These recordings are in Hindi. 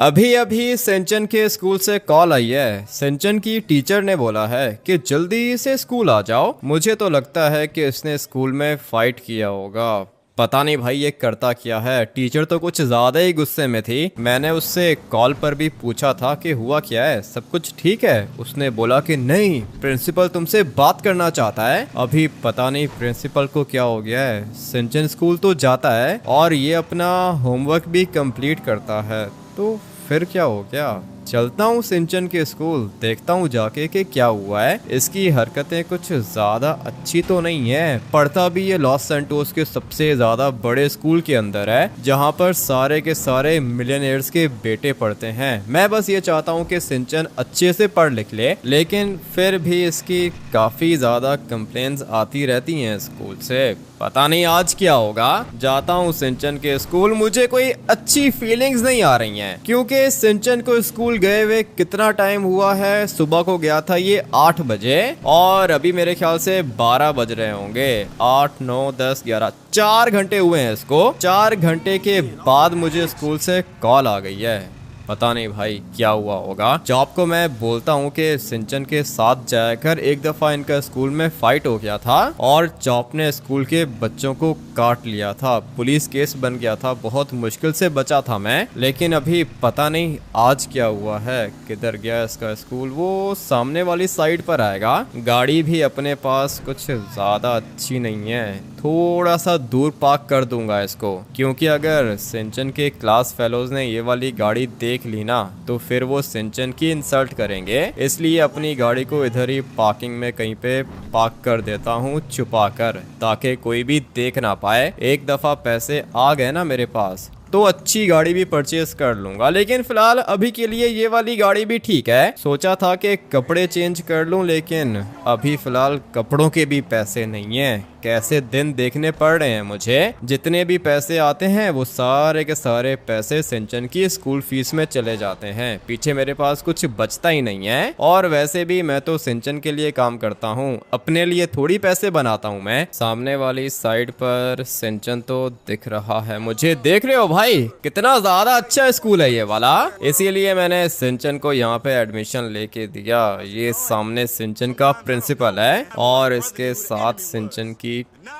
अभी अभी सिंचन के स्कूल से कॉल आई है। सिंचन की टीचर ने बोला है कि जल्दी से स्कूल आ जाओ। मुझे तो लगता है कि इसने स्कूल में फाइट किया होगा। पता नहीं भाई ये करता क्या है। टीचर तो कुछ ज्यादा ही गुस्से में थी। मैंने उससे कॉल पर भी पूछा था कि हुआ क्या है, सब कुछ ठीक है। उसने बोला कि नहीं, प्रिंसिपल तुमसे बात करना चाहता है। अभी पता नहीं प्रिंसिपल को क्या हो गया है। सिंचन स्कूल तो जाता है और ये अपना होमवर्क भी कंप्लीट करता है, तो फिर क्या हो गया। चलता हूँ सिंचन के स्कूल, देखता हूँ जाके कि क्या हुआ है। इसकी हरकतें कुछ ज्यादा अच्छी तो नहीं है। पढ़ता भी ये लॉस सैंटोस के सबसे ज्यादा बड़े स्कूल के अंदर है, जहाँ पर सारे के सारे मिलियनेयर्स के बेटे पढ़ते हैं। मैं बस ये चाहता हूँ कि सिंचन अच्छे से पढ़ लिख ले, लेकिन फिर भी इसकी काफी ज्यादा कंप्लेंट्स आती रहती हैं स्कूल से। पता नहीं आज क्या होगा। जाता हूँ सिंचन के स्कूल। मुझे कोई अच्छी फीलिंग्स नहीं आ रही हैं, क्योंकि सिंचन को स्कूल गए हुए कितना टाइम हुआ है। सुबह को गया था ये 8 बजे और अभी मेरे ख्याल से 12 बज रहे होंगे। 8, 9, 10, 11, 4 घंटे हुए हैं इसको। 4 घंटे के बाद मुझे स्कूल से कॉल आ गई है। पता नहीं भाई क्या हुआ होगा। जॉब को मैं बोलता हूँ कि सिंचन के साथ जाकर एक दफा इनका स्कूल में फाइट हो गया था और जॉब ने स्कूल के बच्चों को काट लिया था। पुलिस केस बन गया था, बहुत मुश्किल से बचा था मैं। लेकिन अभी पता नहीं आज क्या हुआ है, किधर गया इसका स्कूल। वो सामने वाली साइड पर आएगा। गाड़ी भी अपने पास कुछ ज्यादा अच्छी नहीं है, थोड़ा सा दूर पार्क कर दूंगा इसको, क्योंकि अगर सिंचन के क्लास फेलोज ने ये वाली गाड़ी देख ली ना तो फिर वो सिंचन की इंसल्ट करेंगे। इसलिए अपनी गाड़ी को इधर ही पार्किंग में कहीं पे पार्क कर देता हूँ छुपा कर, ताकि कोई भी देख ना पाए। एक दफा पैसे आ गए ना मेरे पास तो अच्छी गाड़ी भी परचेज कर लूंगा। लेकिन फिलहाल अभी के लिए ये वाली गाड़ी भी ठीक है। सोचा था कि कपड़े चेंज कर लूं, लेकिन अभी फिलहाल कपड़ों के भी पैसे नहीं है। कैसे दिन देखने पड़ रहे हैं मुझे। जितने भी पैसे आते हैं वो सारे के सारे पैसे सिंचन की स्कूल फीस में चले जाते हैं। पीछे मेरे पास कुछ बचता ही नहीं है। और वैसे भी मैं तो सिंचन के लिए काम करता हूँ, अपने लिए थोड़ी पैसे बनाता हूँ मैं। सामने वाली साइड पर सिंचन तो दिख रहा है मुझे। देख रहे हो भाई कितना ज्यादा अच्छा स्कूल है ये वाला, इसीलिए मैंने सिंचन को यहाँ पे एडमिशन लेके दिया। ये सामने सिंचन का प्रिंसिपल है और इसके साथ सिंचन की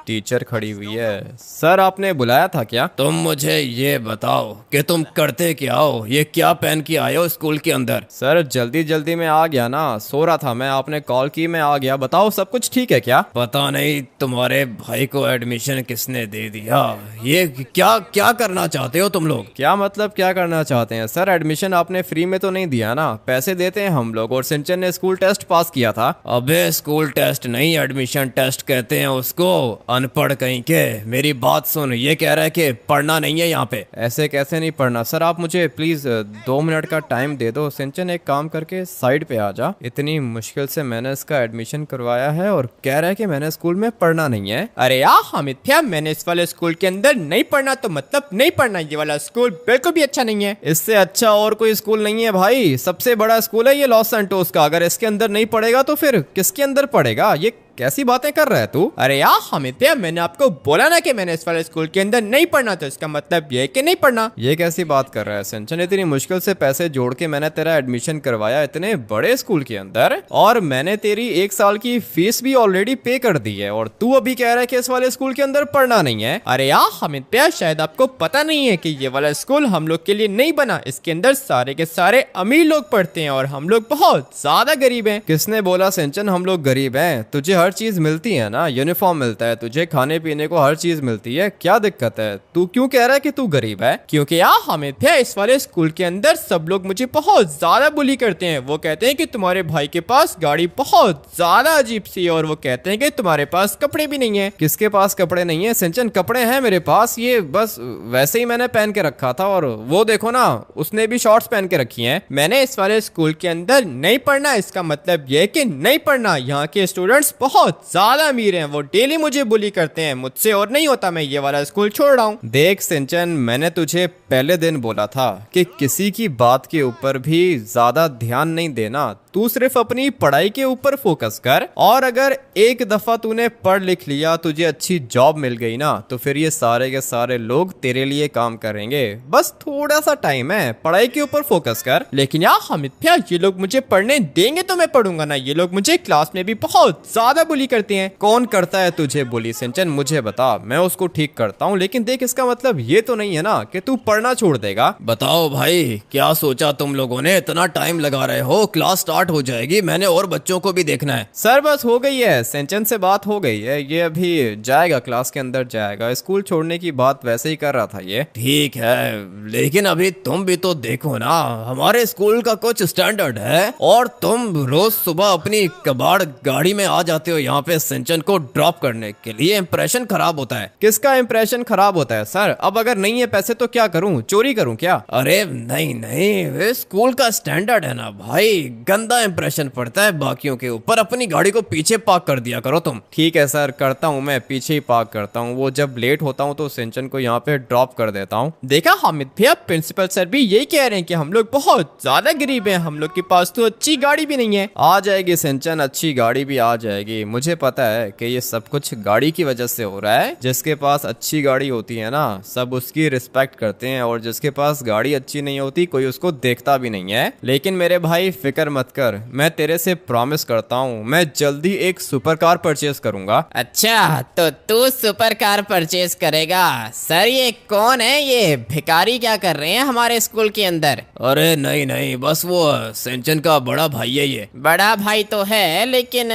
टीचर खड़ी हुई है। सर आपने बुलाया था क्या? तुम मुझे ये बताओ कि तुम करते क्या हो, ये क्या पहन के आए हो स्कूल के अंदर? सर जल्दी जल्दी में आ गया ना, सो रहा था मैं, आपने कॉल की मैं आ गया। बताओ सब कुछ ठीक है क्या? पता नहीं तुम्हारे भाई को एडमिशन किसने दे दिया। ये क्या क्या करना चाहते हो तुम लोग? क्या मतलब क्या करना चाहते हैं सर? एडमिशन आपने फ्री में तो नहीं दिया ना, पैसे देते हैं हम लोग। और सिंचन ने स्कूल टेस्ट पास किया था। अबे स्कूल टेस्ट नहीं, एडमिशन टेस्ट कहते हैं उसको, अनपढ़ कहीं के। मेरी बात सुन, ये कह रहा है कि पढ़ना नहीं है यहाँ पे। ऐसे कैसे नहीं पढ़ना सर, आप मुझे प्लीज 2 मिनट का टाइम दे दो। सिंचन एक काम करके साइड पे आ जा। इतनी मुश्किल से मैंने इसका एडमिशन करवाया है और कह रहा है कि मैंने स्कूल में पढ़ना नहीं है। अरे यार हामिद भैया, मैंने इस वाले स्कूल के अंदर नहीं पढ़ना तो मतलब नहीं पढ़ना। ये वाला स्कूल बिल्कुल भी अच्छा नहीं है। इससे अच्छा और कोई स्कूल नहीं है भाई। सबसे बड़ा स्कूल है ये लॉस सैंटोस का। अगर इसके अंदर नहीं पढ़ेगा तो फिर किसके अंदर पढ़ेगा? ये कैसी बातें कर रहा है तू? अरे यार हामिद भैया, मैंने आपको बोला ना कि मैंने इस वाले स्कूल के अंदर नहीं पढ़ना, तो इसका मतलब ये है कि नहीं पढ़ना। ये कैसी बात कर रहा है सिंचन? इतनी मुश्किल से पैसे जोड़ के मैंने तेरा एडमिशन करवाया इतने बड़े स्कूल के अंदर, और मैंने तेरी 1 साल की फीस भी ऑलरेडी पे कर दी है, और तू अभी कह रहा है कि इस वाले स्कूल के अंदर पढ़ना नहीं है। अरे यार हामिद भैया, शायद आपको पता नहीं है कि ये वाला स्कूल हम लोग के लिए नहीं बना। इसके अंदर सारे के सारे अमीर लोग पढ़ते हैं और हम लोग बहुत ज्यादा गरीब हैं। किसने बोला सिंचन हम लोग गरीब हैं? तुझे हर चीज मिलती है ना, यूनिफॉर्म मिलता है तुझे, खाने पीने को हर चीज मिलती है। क्या दिक्कत है? तू क्यों कह रहा है कि तू गरीब है? क्योंकि यार हामिद भैया, इस वाले स्कूल के अंदर सब लोग मुझे बहुत ज्यादा बुली करते हैं। वो कहते हैं कि तुम्हारे भाई के पास गाड़ी बहुत ज्यादा अजीब सी है, और वो कहते हैं कि तुम्हारे पास कपड़े भी नहीं है। किसके पास कपड़े नहीं है सिंचन? कपड़े हैं मेरे पास, ये बस वैसे ही मैंने पहन के रखा था। और वो देखो ना, उसने भी शॉर्ट्स पहन के रखी हैं। मैंने इस वाले स्कूल के अंदर नहीं पढ़ना, इसका मतलब ये है कि नहीं पढ़ना। यहाँ के स्टूडेंट्स बहुत बहुत ज्यादा अमीर हैं, वो डेली मुझे बुली करते हैं, मुझसे और नहीं होता, मैं ये वाला स्कूल छोड़ रहा हूँ। देख सिंचन, मैंने तुझे पहले दिन बोला था कि किसी की बात के ऊपर भी ज्यादा ध्यान नहीं देना, तू सिर्फ अपनी पढ़ाई के ऊपर फोकस कर। और अगर एक दफा तूने पढ़ लिख लिया, तुझे अच्छी जॉब मिल गई ना, तो फिर ये सारे के सारे लोग तेरे लिए काम करेंगे। बस थोड़ा सा टाइम है, पढ़ाई के ऊपर फोकस कर। लेकिन यार हामिद भैया, ये लोग मुझे पढ़ने देंगे तो मैं पढ़ूंगा ना, ये लोग मुझे क्लास में भी बहुत ज्यादा बुली करते हैं। कौन करता है तुझे बुली सिंचन, मुझे बता, मैं उसको ठीक करता हूँ। लेकिन देख, इसका मतलब ये तो नहीं है ना कि तू पढ़ना छोड़ देगा। बताओ भाई, क्या सोचा तुम लोगों ने, इतना टाइम लगा रहे हो, क्लास स्टार्ट हो जाएगी, मैंने और बच्चों को भी देखना है। सर बस हो गई है, सिंचन से बात हो गई है, ये अभी जाएगा, क्लास के अंदर जाएगा। स्कूल छोड़ने की बात वैसे ही कर रहा था ये। ठीक है, लेकिन अभी तुम भी तो देखो ना, हमारे स्कूल का कुछ स्टैंडर्ड है और तुम रोज सुबह अपनी कबाड़ गाड़ी में आ जाते हो यहाँ पे सिंचन को ड्रॉप करने के लिए। इंप्रेशन खराब होता है। किसका इंप्रेशन खराब होता है सर? अब अगर नहीं है पैसे तो क्या करूं, चोरी करूं क्या? अरे नहीं नहीं, स्कूल का स्टैंडर्ड है ना भाई, गंदा इंप्रेशन पड़ता है बाकियों के ऊपर। अपनी गाड़ी को पीछे पार्क कर दिया करो तुम। ठीक है सर, करता हूँ, मैं पीछे ही पार्क करता हूँ। वो जब लेट होता हूँ तो सिंचन को यहाँ पे ड्रॉप कर देता हूँ। देखा हामिद भैया, प्रिंसिपल सर भी यही कह रहे हैं कि हम लोग बहुत ज्यादा गरीब हैं, हम लोग के पास तो अच्छी गाड़ी भी नहीं है। आ जाएगी सिंचन, अच्छी गाड़ी भी आ जाएगी। मुझे पता है कि ये सब कुछ गाड़ी की वजह से हो रहा है। जिसके पास अच्छी गाड़ी होती है ना, सब उसकी रिस्पेक्ट करते हैं, और जिसके पास गाड़ी अच्छी नहीं होती कोई उसको देखता भी नहीं है। लेकिन मेरे भाई फिक्र मत कर, मैं तेरे से प्रॉमिस करता हूँ, मैं जल्दी एक सुपर कार परचेज करूंगा। अच्छा, तो तू सुपर कार परचेज करेगा? सर ये कौन है, ये भिखारी क्या कर रहे हैं हमारे स्कूल के अंदर? अरे नहीं नहीं, बस वो सिंचन का बड़ा भाई है ये। बड़ा भाई तो है, लेकिन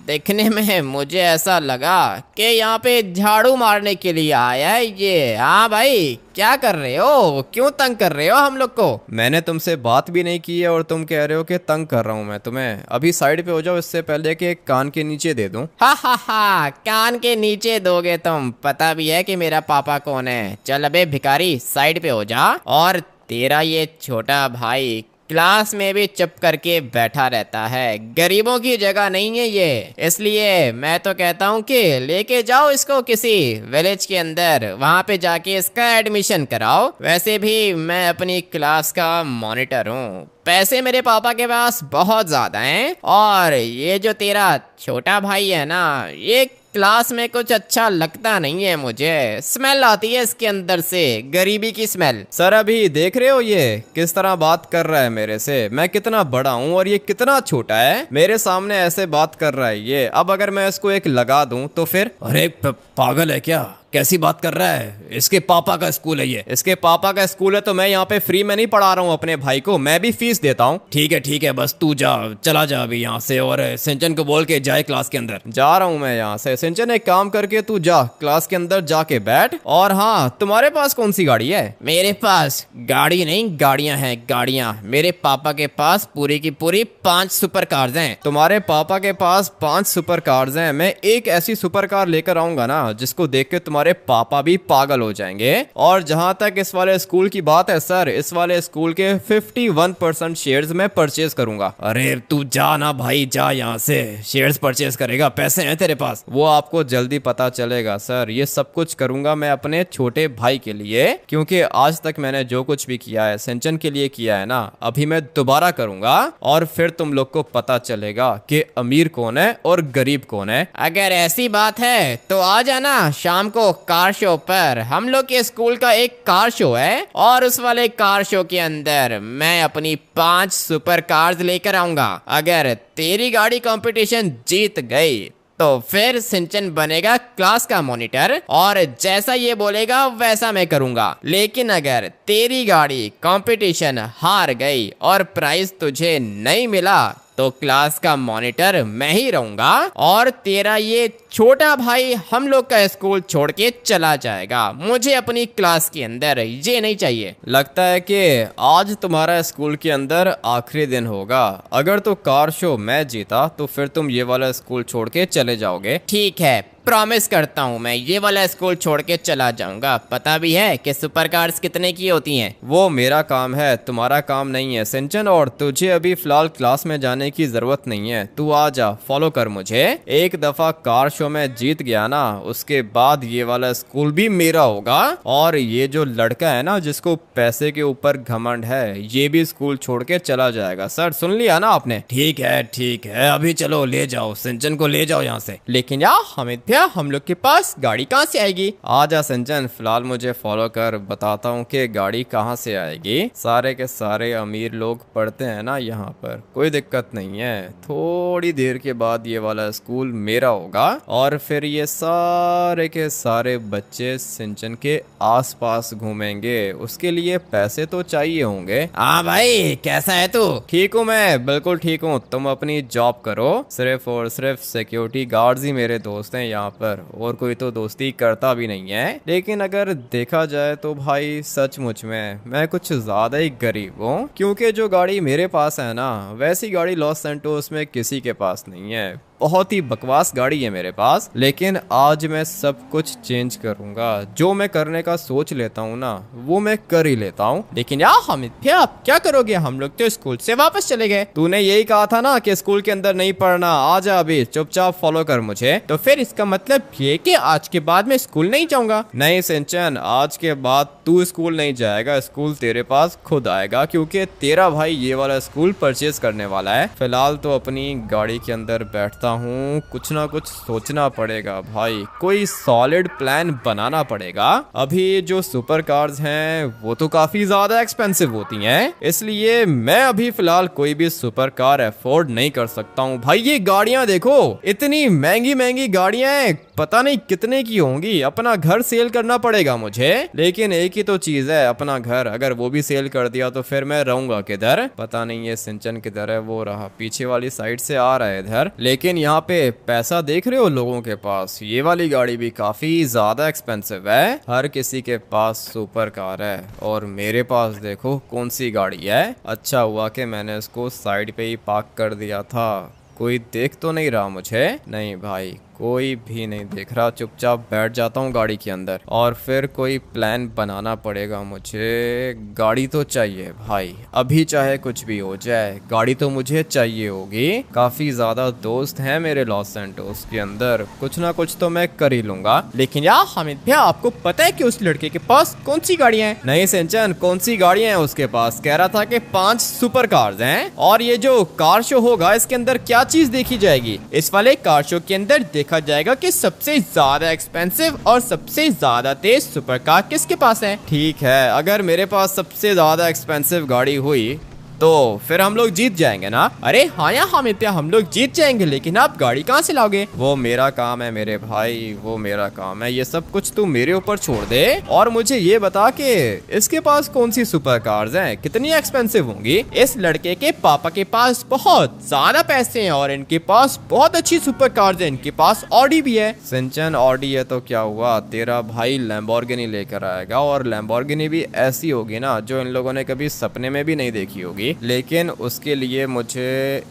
देखने में मुझे ऐसा लगा कि यहाँ पे झाड़ू मारने के लिए आया है ये। हाँ भाई, क्या कर रहे हो, क्यों तंग कर रहे हो हम लोग को? मैंने तुमसे बात भी नहीं की है और तुम कह रहे हो कि तंग कर रहा हूँ मैं तुम्हें। अभी साइड पे हो जाओ, इससे पहले कि कान के नीचे दे दूं। हा हा हा, कान के नीचे दोगे तुम? पता भी है कि मेरा पापा कौन है। चल अबे भिखारी, साइड पे हो जा। और तेरा ये छोटा भाई क्लास में भी चुप करके बैठा रहता है, गरीबों की जगह नहीं है ये। इसलिए मैं तो कहता हूँ कि लेके जाओ इसको किसी विलेज के अंदर, वहाँ पे जाके इसका एडमिशन कराओ। वैसे भी मैं अपनी क्लास का मॉनिटर हूँ, पैसे मेरे पापा के पास बहुत ज्यादा हैं। और ये जो तेरा छोटा भाई है ना, ये क्लास में कुछ अच्छा लगता नहीं है मुझे, स्मेल आती है इसके अंदर से, गरीबी की स्मेल। सर अभी देख रहे हो ये किस तरह बात कर रहा है मेरे से? मैं कितना बड़ा हूँ और ये कितना छोटा है, मेरे सामने ऐसे बात कर रहा है ये। अब अगर मैं इसको एक लगा दूं तो फिर? अरे पागल है क्या, कैसी बात कर रहा है? इसके पापा का स्कूल है ये। इसके पापा का स्कूल है तो मैं यहाँ पे फ्री में नहीं पढ़ा रहा हूँ अपने भाई को, मैं भी फीस देता हूँ। ठीक है, बस तू जा, चला जा अभी यहाँ से, और सिंचन को बोल के जाए क्लास के अंदर। जा रहा हूँ मैं यहाँ से। सिंचन एक काम करके तू जा क्लास के अंदर जाके बैठ। और हाँ, तुम्हारे पास कौन सी गाड़ी है? मेरे पास गाड़ी नहीं, गाड़ियां हैं, गाड़ियां। मेरे पापा के पास पूरी की पूरी 5 सुपर कार्स हैं। तुम्हारे पापा के पास 5 सुपर कार्स हैं? मैं एक ऐसी सुपर कार लेकर आऊंगा ना जिसको देख के तुम्हारे पापा भी पागल हो जाएंगे। और जहां तक इस वाले स्कूल की बात है सर, इस वाले स्कूल के 51% शेयर्स मैं परचेज करूंगा। अरे तू जा ना भाई, जा यहाँ से। शेयर्स परचेज करेगा, पैसे हैं तेरे पास? वो आपको जल्दी पता चलेगा सर। ये सब कुछ करूंगा मैं अपने छोटे भाई के लिए, क्योंकि आज तक मैंने जो कुछ भी किया है सिंचन के लिए किया है ना, अभी मैं दोबारा करूंगा और फिर तुम लोग को पता चलेगा कि अमीर कौन है और गरीब कौन है। अगर ऐसी बात है तो आ जाना शाम को कार शो पर। हम लोग के स्कूल का एक कार शो है और उस वाले कार शो के अंदर मैं अपनी 5 सुपर कार्स लेकर आऊंगा। अगर तेरी गाड़ी कंपटीशन जीत गई तो फिर सिंचन बनेगा क्लास का मॉनिटर, और जैसा ये बोलेगा वैसा मैं करूंगा। लेकिन अगर तेरी गाड़ी कंपटीशन हार गई और प्राइज तुझे नहीं मिला तो क्लास का मॉनिटर मैं ही रहूंगा, और तेरा ये छोटा भाई हम लोग का स्कूल छोड़ के चला जाएगा। मुझे अपनी क्लास के अंदर ये नहीं चाहिए। लगता है कि आज तुम्हारा स्कूल के अंदर आखिरी दिन होगा। अगर तो कार शो मैं जीता तो फिर तुम ये वाला स्कूल छोड़ के चले जाओगे। ठीक है, प्रॉमिस करता हूँ मैं ये वाला स्कूल छोड़ के चला जाऊंगा। पता भी है कि सुपर कार्स कितने की होती हैं। वो मेरा काम है, तुम्हारा काम नहीं है सिंचन, और तुझे अभी फिलहाल क्लास में जाने की जरूरत नहीं है। तू आ जा, फॉलो कर मुझे। एक दफा कार शो में जीत गया ना, उसके बाद ये वाला स्कूल भी मेरा होगा, और ये जो लड़का है ना जिसको पैसे के ऊपर घमंड है, ये भी स्कूल छोड़ के चला जाएगा। सर सुन लिया ना आपने? ठीक है, अभी चलो ले जाओ, सिंचन को ले जाओ यहाँ से। लेकिन यार हामिद भैया, हम लोग के पास गाड़ी कहाँ से आएगी? आ जा सिंचन, फिलहाल मुझे फॉलो कर, बताता हूँ कि गाड़ी कहाँ से आएगी। सारे के सारे अमीर लोग पढ़ते हैं ना यहाँ पर, कोई दिक्कत नहीं है। थोड़ी देर के बाद ये वाला स्कूल मेरा होगा, और फिर ये सारे के सारे बच्चे सिंचन के आसपास घूमेंगे। उसके लिए पैसे तो चाहिए होंगे। हाँ भाई, कैसा है तू? ठीक हूँ मैं, बिल्कुल ठीक हूँ। तुम अपनी जॉब करो, सिर्फ और सिर्फ सिक्योरिटी गार्ड्स ही मेरे दोस्त हैं यहाँ पर, और कोई तो दोस्ती करता भी नहीं है। लेकिन अगर देखा जाए तो भाई सचमुच में मैं कुछ ज्यादा ही गरीब हूँ, क्योंकि जो गाड़ी मेरे पास है ना, वैसी गाड़ी लॉस सैंटोस में किसी के पास नहीं है। बहुत ही बकवास गाड़ी है मेरे पास। लेकिन आज मैं सब कुछ चेंज करूंगा। जो मैं करने का सोच लेता हूँ ना, वो मैं कर ही लेता हूँ। लेकिन यार हामिद भैया, आप क्या करोगे? हम लोग तो स्कूल से वापस चले गए। तूने यही कहा था ना कि स्कूल के अंदर नहीं पढ़ना। आ जा अभी, चुपचाप फॉलो कर मुझे। तो फिर इसका मतलब ये कि आज के बाद मैं स्कूल नहीं जाऊंगा? नहीं सिंचन, आज के बाद तू स्कूल नहीं जाएगा, स्कूल तेरे पास खुद आएगा, क्योंकि तेरा भाई ये वाला स्कूल परचेज करने वाला है। फिलहाल तो अपनी गाड़ी के अंदर बैठता हूँ, कुछ ना कुछ सोचना पड़ेगा भाई, कोई सॉलिड प्लान बनाना पड़ेगा। अभी जो सुपर कार्स हैं वो तो काफी ज्यादा एक्सपेंसिव होती हैं, इसलिए मैं अभी फिलहाल कोई भी सुपर कार अफोर्ड नहीं कर सकता हूँ। भाई ये गाड़ियां देखो, इतनी महंगी महंगी गाड़ियां हैं, पता नहीं कितने की होंगी। अपना घर सेल करना पड़ेगा मुझे। लेकिन एक ही तो चीज है, अपना घर। अगर वो भी सेल कर दिया तो फिर मैं रहूंगा किधर? पता नहीं ये सिंचन किधर है। वो रहा, पीछे वाली साइड से आ रहा है इधर। लेकिन यहाँ पे पैसा देख रहे हो लोगों के पास? ये वाली गाड़ी भी काफी ज्यादा एक्सपेंसिव है। हर किसी के पास सुपर कार है, और मेरे पास देखो कौन सी गाड़ी है। अच्छा हुआ कि मैंने इसको साइड पे ही पार्क कर दिया था। कोई देख तो नहीं रहा मुझे? नहीं भाई, कोई भी नहीं देख रहा। चुपचाप बैठ जाता हूँ गाड़ी के अंदर, और फिर कोई प्लान बनाना पड़ेगा मुझे। गाड़ी तो चाहिए भाई, अभी चाहे कुछ भी हो जाए, गाड़ी तो मुझे चाहिए होगी। काफी ज्यादा दोस्त हैं मेरे लॉस सैंटोस के अंदर, कुछ ना कुछ तो मैं कर ही लूंगा। लेकिन यार हामिद भैया, आपको पता है कि उस लड़के के पास कौन सी गाड़ियां हैं? नहीं सिंचन, कौन सी गाड़ियां हैं उसके पास? कह रहा था कि 5 सुपर कार्स हैं। और ये जो कार शो होगा, इसके अंदर क्या चीज देखी जाएगी? इस वाले कार शो के अंदर देखा जाएगा कि सबसे ज्यादा एक्सपेंसिव और सबसे ज्यादा तेज सुपर कार किसके पास है। ठीक है, अगर मेरे पास सबसे ज्यादा एक्सपेंसिव गाड़ी हुई तो फिर हम लोग जीत जाएंगे ना? अरे हाँ यार हामिद भैया, हम लोग जीत जाएंगे, लेकिन आप गाड़ी कहाँ से लाओगे? वो मेरा काम है मेरे भाई, वो मेरा काम है। ये सब कुछ तू मेरे ऊपर छोड़ दे, और मुझे ये बता कि इसके पास कौन सी सुपर कार्स हैं, कितनी एक्सपेंसिव होंगी? इस लड़के के पापा के पास बहुत ज्यादा पैसे हैं, और इनके पास बहुत अच्छी सुपर कार्स हैं। इनके पास ऑडी भी है। सिंचन, ऑडी है तो क्या हुआ? तेरा भाई लैम्बोर्गिनी लेकर आएगा, और लैम्बोर्गिनी भी ऐसी होगी ना जो इन लोगों ने कभी सपने में भी नहीं देखी होगी। लेकिन उसके लिए मुझे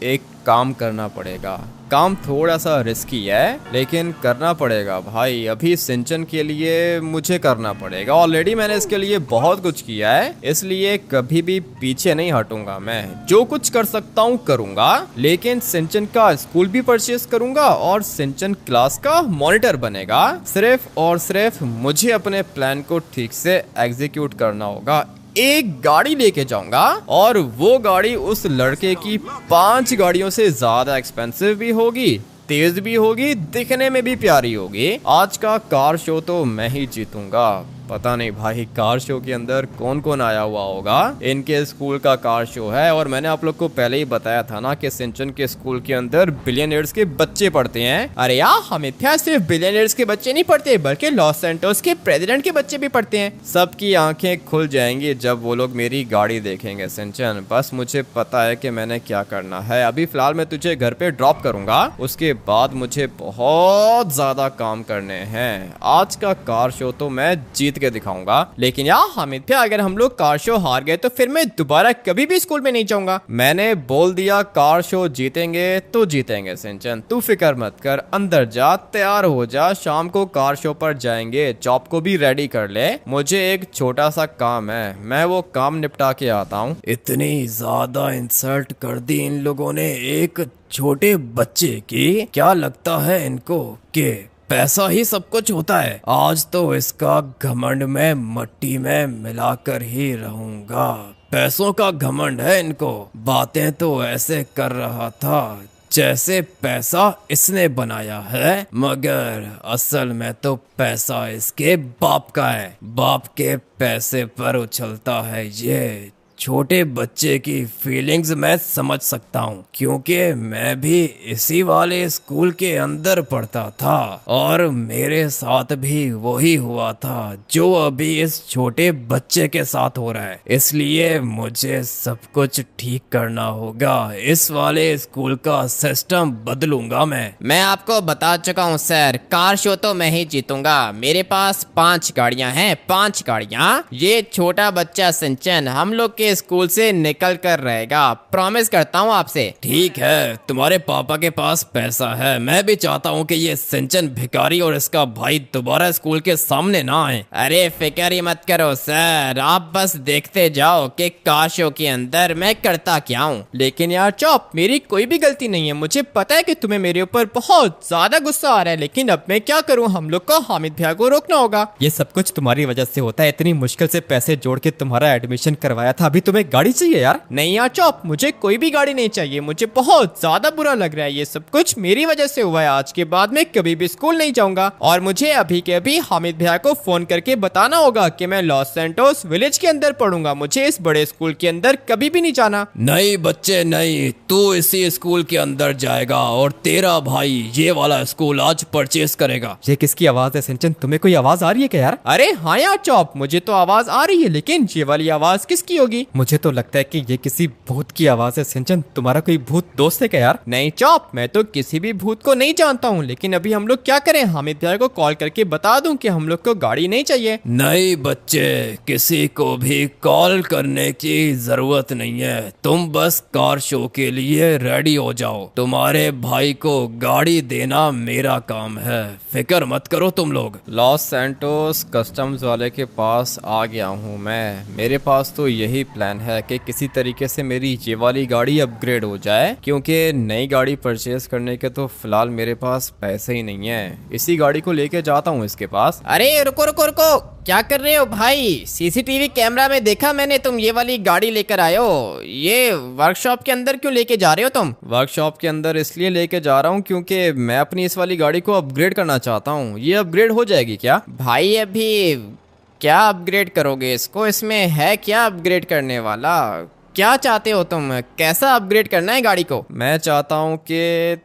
एक काम करना पड़ेगा। काम थोड़ा सा रिस्की है, लेकिन करना पड़ेगा भाई। अभी सिंचन के लिए मुझे करना पड़ेगा। ऑलरेडी मैंने इसके लिए बहुत कुछ किया है, इसलिए कभी भी पीछे नहीं हटूंगा। मैं जो कुछ कर सकता हूँ करूंगा, लेकिन सिंचन का स्कूल भी परचेस करूंगा, और सिंचन क्लास का मॉनिटर बनेगा। सिर्फ और सिर्फ मुझे अपने प्लान को ठीक से एग्जीक्यूट करना होगा। एक गाड़ी लेके जाऊंगा, और वो गाड़ी उस लड़के की 5 गाड़ियों से ज्यादा एक्सपेंसिव भी होगी, तेज भी होगी, दिखने में भी प्यारी होगी। आज का कार शो तो मैं ही जीतूंगा। पता नहीं भाई कार शो के अंदर कौन कौन आया हुआ होगा। इनके स्कूल का कार शो है, और मैंने आप लोग को पहले ही बताया था ना कि सिंचन के स्कूल के अंदर बिलियनियर्स के बच्चे पढ़ते हैं। अरे यार हामिद भैया, सिर्फ बिलियनियर्स के बच्चे नहीं पढ़ते, बल्कि लॉस सैंटोस के प्रेसिडेंट के बच्चे भी पढ़ते हैं। सबकी आंखें खुल जाएंगी जब वो लोग मेरी गाड़ी देखेंगे सिंचन। बस मुझे पता है कि मैंने क्या करना है। अभी फिलहाल मैं तुझे घर पे ड्रॉप करूंगा, उसके बाद मुझे बहुत ज्यादा काम करने हैं। आज का कार शो तो मैं जीत जीत के दिखाऊंगा। लेकिन यार हामिद भैया, अगर हम लोग कार शो हार गए तो फिर मैं दोबारा कभी भी स्कूल में नहीं जाऊंगा। मैंने बोल दिया कार शो जीतेंगे तो जीतेंगे सिंचन, तू फिक्र मत कर, अंदर जा, तैयार हो जा, शाम को कार शो पर जाएंगे। चॉप को भी रेडी कर ले, मुझे एक छोटा सा काम है, मैं वो काम निपटा के आता हूँ। इतनी ज्यादा इंसल्ट कर दी इन लोगों ने एक छोटे बच्चे की। क्या लगता है इनको कि पैसा ही सब कुछ होता है? आज तो इसका घमंड मैं मट्टी में मिलाकर ही रहूंगा। पैसों का घमंड है इनको। बातें तो ऐसे कर रहा था जैसे पैसा इसने बनाया है, मगर असल में तो पैसा इसके बाप का है। बाप के पैसे पर उछलता है ये। छोटे बच्चे की फीलिंग्स मैं समझ सकता हूँ, क्योंकि मैं भी इसी वाले स्कूल के अंदर पढ़ता था और मेरे साथ भी वही हुआ था जो अभी इस छोटे बच्चे के साथ हो रहा है। इसलिए मुझे सब कुछ ठीक करना होगा। इस वाले स्कूल का सिस्टम बदलूंगा मैं आपको बता चुका हूँ सर, कार शो तो मैं ही जीतूंगा। मेरे पास 5 गाड़ियाँ हैं, 5 गाड़ियाँ। ये छोटा बच्चा सिंचन हम लोग के स्कूल से निकल कर रहेगा, प्रॉमिस करता हूँ आपसे। ठीक है, तुम्हारे पापा के पास पैसा है। मैं भी चाहता हूँ कि ये सिंचन भिखारी और इसका भाई दोबारा स्कूल के सामने ना आए। अरे फिक्र ही मत करो सर, आप बस देखते जाओ कि कार शो के अंदर मैं करता क्या हूँ। लेकिन यार चॉप, मेरी कोई भी गलती नहीं है। मुझे पता है कि तुम्हें मेरे ऊपर बहुत ज्यादा गुस्सा आ रहा है, लेकिन अब मैं क्या करूँ? हम लोग को हामिद भैया को रोकना होगा। ये सब कुछ तुम्हारी वजह से होता है। इतनी मुश्किल से पैसे जोड़ के तुम्हारा एडमिशन करवाया था, अभी तुम्हें गाड़ी चाहिए यार? नहीं यार चॉप, मुझे कोई भी गाड़ी नहीं चाहिए। मुझे बहुत ज्यादा बुरा लग रहा है, ये सब कुछ मेरी वजह से हुआ है। आज के बाद मैं कभी भी स्कूल नहीं जाऊंगा और मुझे अभी के अभी हामिद भैया को फोन करके बताना होगा कि मैं लॉस सैंटोस विलेज के अंदर पढ़ूंगा। मुझे इस बड़े स्कूल के अंदर कभी भी नहीं जाना। नहीं बच्चे नहीं, तू इसी स्कूल के अंदर जाएगा और तेरा भाई ये वाला स्कूल आज परचेस करेगा। ये किसकी आवाज है सिंचन? तुम्हें कोई आवाज आ रही है क्या यार? अरे हाँ यार चॉप, मुझे तो आवाज आ रही है, लेकिन ये वाली आवाज किसकी होगी? मुझे तो लगता है कि ये किसी भूत की आवाज है सिंचन। तुम्हारा कोई भूत दोस्त है क्या यार? नहीं चॉप, मैं तो किसी भी भूत को नहीं जानता हूँ, लेकिन अभी हम लोग क्या करें? हामिद भैया को कॉल करके बता दूं कि हम लोग को गाड़ी नहीं चाहिए। नहीं बच्चे, किसी को भी कॉल करने की जरूरत नहीं है। तुम बस कार शो के लिए रेडी हो जाओ। तुम्हारे भाई को गाड़ी देना मेरा काम है, फिक्र मत करो तुम लोग। लॉस सैंटोस कस्टम्स वाले के पास आ गया हूँ मैं। मेरे पास तो यही प्लान है कि किसी तरीके से मेरी ये वाली गाड़ी अपग्रेड हो जाए, क्योंकि नई गाड़ी परचेज करने के तो फिलहाल मेरे पास पैसे ही नहीं है। इसी गाड़ी को लेके जाता हूँ इसके पास। अरे रुको रुको रुको, क्या कर रहे हो भाई? सीसीटीवी कैमरा में देखा मैंने, तुम ये वाली गाड़ी लेकर आए हो। ये वर्कशॉप के अंदर क्यों लेके जा रहे हो तुम? वर्कशॉप के अंदर इसलिए लेके जा रहा हूँ क्योंकि मैं अपनी इस वाली गाड़ी को अपग्रेड करना चाहता हूँ। ये अपग्रेड हो जाएगी क्या? भाई अभी क्या अपग्रेड करोगे इसको? इसमें है क्या अपग्रेड करने वाला? क्या चाहते हो तुम? कैसा अपग्रेड करना है गाड़ी को? मैं चाहता हूँ कि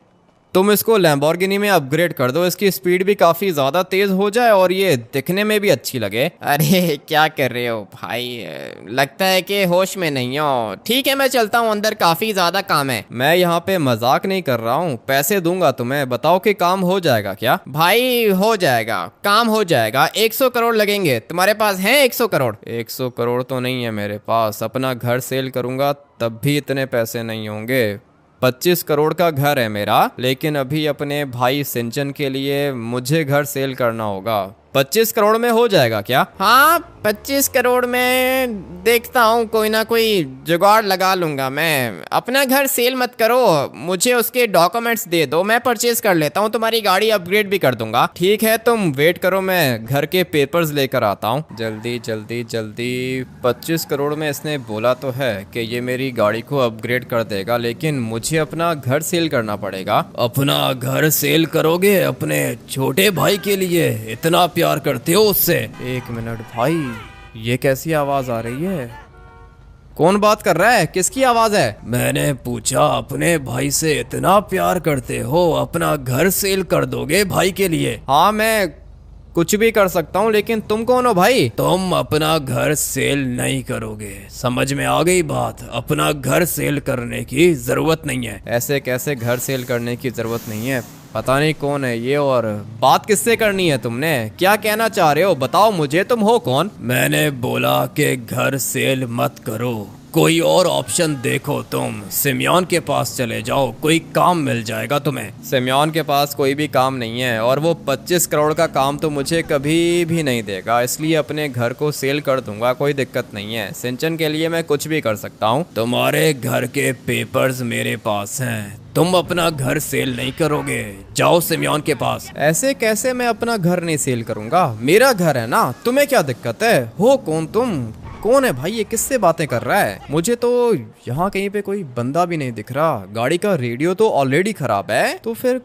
तुम इसको लैम्बोर्गिनी में अपग्रेड कर दो। इसकी स्पीड भी काफी ज्यादा तेज हो जाए और ये दिखने में भी अच्छी लगे। अरे क्या कर रहे हो भाई? लगता है कि होश में नहीं हो। ठीक है मैं चलता हूँ अंदर, काफी ज्यादा काम है। मैं यहाँ पे मजाक नहीं कर रहा हूँ, पैसे दूंगा तुम्हें। बताओ कि काम हो जाएगा क्या? भाई हो जाएगा, काम हो जाएगा। 100 करोड़ लगेंगे। तुम्हारे पास है 100 करोड़? 100 करोड़ तो नहीं है मेरे पास। अपना घर सेल करूंगा तब भी इतने पैसे नहीं होंगे। 25 करोड़ का घर है मेरा, लेकिन अभी अपने भाई सिंचन के लिए मुझे घर सेल करना होगा। 25 करोड़ में हो जाएगा क्या? हाँ 25 करोड़ में देखता हूँ, कोई ना कोई जुगाड़ लगा लूंगा मैं। अपना घर सेल मत करो, मुझे उसके डॉक्यूमेंट्स दे दो, मैं परचेज कर लेता हूँ। तुम्हारी गाड़ी अपग्रेड भी कर दूंगा। ठीक है तुम वेट करो, मैं घर के पेपर्स लेकर आता हूँ। जल्दी जल्दी जल्दी। 25 करोड़ में इसने बोला तो है कि ये मेरी गाड़ी को अपग्रेड कर देगा, लेकिन मुझे अपना घर सेल करना पड़ेगा। अपना घर सेल करोगे अपने छोटे भाई के लिए? इतना प्यार करते हो उससे? 1 मिनट भाई, ये कैसी आवाज आ रही है? कौन बात कर रहा है? किसकी आवाज है? मैंने पूछा अपने भाई से इतना प्यार करते हो, अपना घर सेल कर दोगे भाई के लिए? हाँ मैं कुछ भी कर सकता हूँ, लेकिन तुम कौन हो भाई? तुम अपना घर सेल नहीं करोगे, समझ में आ गई बात? अपना घर सेल करने की जरूरत नहीं है। ऐसे कैसे घर सेल करने की जरूरत नहीं है? पता नहीं कौन है ये और बात किससे करनी है तुमने? क्या कहना चाह रहे हो? बताओ मुझे, तुम हो कौन? मैंने बोला कि घर सेल मत करो, कोई और ऑप्शन देखो। तुम सिमियोन के पास चले जाओ, कोई काम मिल जाएगा तुम्हें। सिमियोन के पास कोई भी काम नहीं है और वो 25 करोड़ का काम तो मुझे कभी भी नहीं देगा, इसलिए अपने घर को सेल कर दूंगा, कोई दिक्कत नहीं है। सिंचन के लिए मैं कुछ भी कर सकता हूँ। तुम्हारे घर के पेपर्स मेरे पास हैं, तुम अपना घर सेल नहीं करोगे, जाओ सिमियोन के पास। ऐसे कैसे मैं अपना घर नहीं सेल करूंगा? मेरा घर है ना, तुम्हें क्या दिक्कत है? हो कौन तुम? कौन है भाई ये? किससे बातें कर रहा है? मुझे तो यहाँ कहीं पे कोई बंदा भी नहीं दिख रहा, गाड़ी का रेडियो तो ऑलरेडी खराब है, तो फिर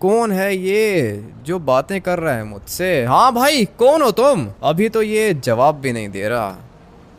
कौन है ये जो बातें कर रहा है मुझसे? हाँ भाई, कौन हो तुम? अभी तो ये जवाब भी नहीं दे रहा,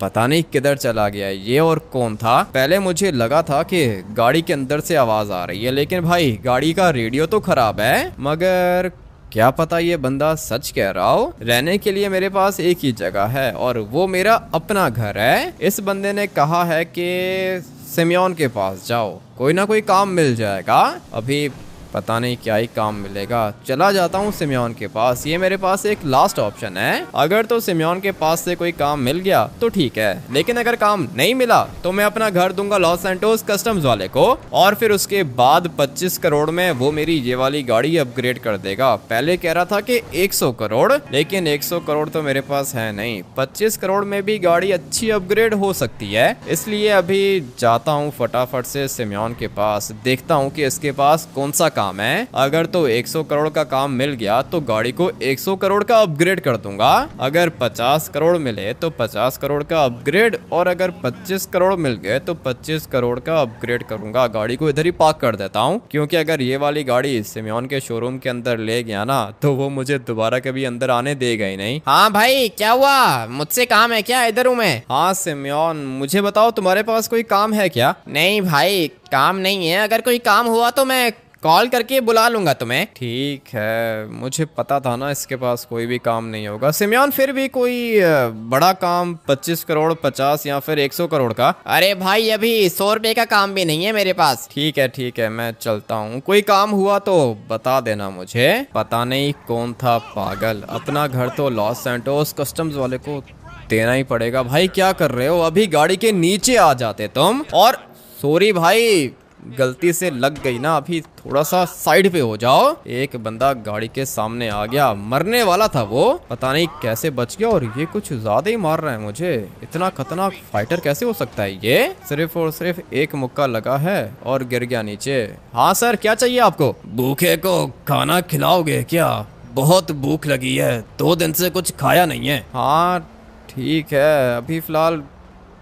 पता नहीं किधर चला गया ये। और कौन था? पहले मुझे लगा था कि गाड़ी के अंदर से आवाज आ रही है, लेकिन भाई गाड़ी का रेडियो तो खराब है। मगर क्या पता ये बंदा सच कह रहा हो। रहने के लिए मेरे पास एक ही जगह है और वो मेरा अपना घर है। इस बंदे ने कहा है कि सिमियोन के पास जाओ, कोई ना कोई काम मिल जाएगा। अभी पता नहीं क्या ही काम मिलेगा, चला जाता हूँ सिमियोन के पास। ये मेरे पास एक लास्ट ऑप्शन है। अगर तो सिमियोन के पास से कोई काम मिल गया तो ठीक है, लेकिन अगर काम नहीं मिला तो मैं अपना घर दूंगा लॉस सैंटोस कस्टम्स वाले को, और फिर उसके बाद 25 करोड़ में वो मेरी ये वाली गाड़ी अपग्रेड कर देगा। पहले कह रहा था कि 100 करोड़, लेकिन 100 करोड़ तो मेरे पास है नहीं। 25 करोड़ में भी गाड़ी अच्छी अपग्रेड हो सकती है, इसलिए अभी जाता हूँ फटाफट से सिमियोन के पास, देखता हूँ कि इसके पास कौन सा काम है। अगर तो 100 करोड़ का काम मिल गया तो गाड़ी को 100 करोड़ का अपग्रेड कर दूंगा। अगर 50 करोड़ मिले तो 50 करोड़ का अपग्रेड, और अगर 25 करोड़ मिल गए तो 25 करोड़ का अपग्रेड करूंगा। गाड़ी को इधर ही पार्क कर देता हूँ, क्योंकि अगर ये वाली गाड़ी सिमियोन के शोरूम के अंदर ले गया ना तो वो मुझे दोबारा कभी अंदर आने देगा ही नहीं। हाँ भाई, क्या हुआ? मुझसे काम है क्या? इधर हूँ मैं। हाँ सिमियोन, मुझे बताओ तुम्हारे पास कोई काम है क्या? नहीं भाई, काम नहीं है। अगर कोई काम हुआ तो मैं कॉल करके बुला लूंगा तुम्हें। ठीक है, मुझे पता था ना इसके पास कोई भी काम नहीं होगा। सिमियोन, फिर भी कोई बड़ा काम 25 करोड़, 50 या फिर 100 करोड़ का? अरे भाई, अभी 100 रुपए का काम भी नहीं है मेरे पास। ठीक है, मैं चलता हूँ। कोई काम हुआ तो बता देना मुझे। पता नहीं कौन था पागल, अपना घर तो लॉस सैंटोस कस्टम्स वाले को देना ही पड़ेगा। भाई क्या कर रहे हो? अभी गाड़ी के नीचे आ जाते तुम। और सॉरी भाई, गलती से लग गई ना, अभी थोड़ा सा साइड पे हो जाओ। एक बंदा गाड़ी के सामने आ गया, मरने वाला था वो, पता नहीं कैसे बच गया। और ये कुछ ज्यादा ही मार रहा है मुझे, इतना खतरनाक फाइटर कैसे हो सकता है ये? सिर्फ और सिर्फ एक मुक्का लगा है और गिर गया नीचे। हाँ सर, क्या चाहिए आपको? भूखे को खाना खिलाओगे क्या? बहुत भूख लगी है, 2 दिन से कुछ खाया नहीं है। हाँ ठीक है, अभी फिलहाल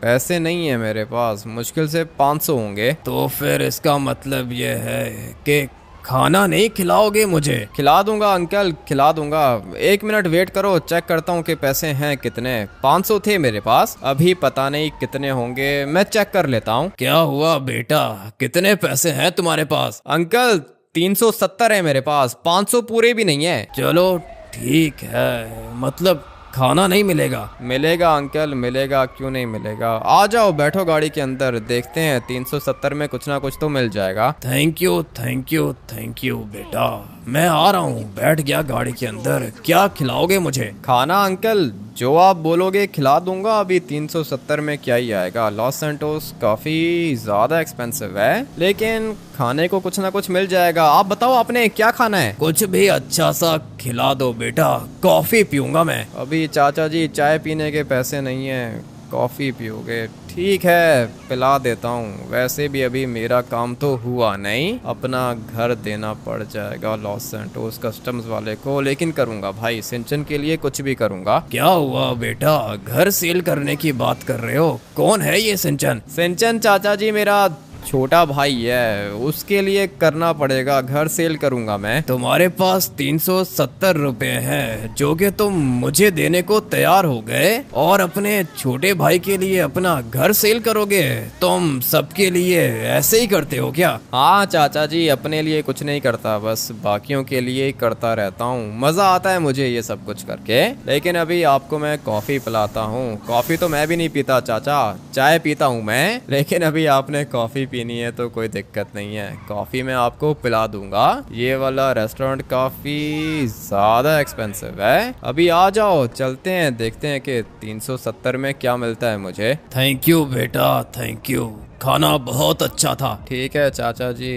पैसे नहीं है मेरे पास, मुश्किल से 500 होंगे। तो फिर इसका मतलब ये है कि खाना नहीं खिलाओगे मुझे? खिला दूंगा अंकल, खिला दूंगा। 1 मिनट वेट करो, चेक करता हूँ कि पैसे हैं कितने। 500 थे मेरे पास, अभी पता नहीं कितने होंगे, मैं चेक कर लेता हूँ। क्या हुआ बेटा, कितने पैसे हैं तुम्हारे पास? अंकल 370 है मेरे पास, 500 पूरे भी नहीं है। चलो ठीक है, मतलब खाना नहीं मिलेगा? मिलेगा अंकल, मिलेगा, क्यों नहीं मिलेगा। आ जाओ, बैठो गाड़ी के अंदर, देखते हैं 370 में कुछ ना कुछ तो मिल जाएगा। थैंक यू बेटा, मैं आ रहा हूँ। बैठ गया गाड़ी के अंदर। क्या खिलाओगे मुझे? खाना अंकल जो आप बोलोगे खिला दूंगा। अभी 370 में क्या ही आएगा, लॉस सैंटोस काफी ज्यादा एक्सपेंसिव है, लेकिन खाने को कुछ ना कुछ मिल जाएगा। आप बताओ आपने क्या खाना है? कुछ भी अच्छा सा खिला दो बेटा, कॉफी पीऊंगा मैं। अभी चाचा जी चाय पीने के पैसे नहीं है, कॉफी पियोगे? ठीक है, पिला देता हूँ। वैसे भी अभी मेरा काम तो हुआ नहीं, अपना घर देना पड़ जाएगा लॉस सैंटोस कस्टम्स वाले को, लेकिन करूँगा भाई, सिंचन के लिए कुछ भी करूँगा। क्या हुआ बेटा, घर सेल करने की बात कर रहे हो? कौन है ये सिंचन? सिंचन चाचा जी मेरा छोटा भाई है, उसके लिए करना पड़ेगा, घर सेल करूंगा मैं। तुम्हारे पास 370 रुपए हैं जो कि तुम मुझे देने को तैयार हो गए, और अपने छोटे भाई के लिए अपना घर सेल करोगे? तुम सबके लिए ऐसे ही करते हो क्या? हाँ चाचा जी, अपने लिए कुछ नहीं करता, बस बाकियों के लिए ही करता रहता हूँ। मजा आता है मुझे ये सब कुछ करके। लेकिन अभी आपको मैं कॉफी पिलाता हूँ। कॉफी तो मैं भी नहीं पीता चाचा, चाय पीता हूँ मैं, लेकिन अभी आपने कॉफी पीनी है तो कोई दिक्कत नहीं है, कॉफ़ी मैं आपको पिला दूंगा। ये वाला रेस्टोरेंट काफ़ी ज़्यादा एक्सपेंसिव है। अभी आ जाओ, चलते हैं, देखते हैं कि 370 में क्या मिलता है मुझे। थैंक यू बेटा, थैंक यू, खाना बहुत अच्छा था। ठीक है चाचा जी,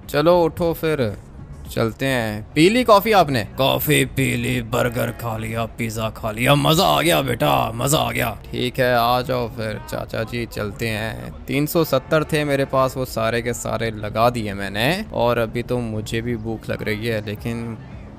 चलो उठो फिर चलते हैं। पी ली कॉफ़ी आपने? कॉफी पी ली, बर्गर खा लिया, पिज्जा खा लिया, मजा आ गया बेटा, मजा आ गया। ठीक है आ जाओ फिर चाचा जी, चलते हैं। 370 थे मेरे पास, वो सारे के सारे लगा दिए मैंने, और अभी तो मुझे भी भूख लग रही है लेकिन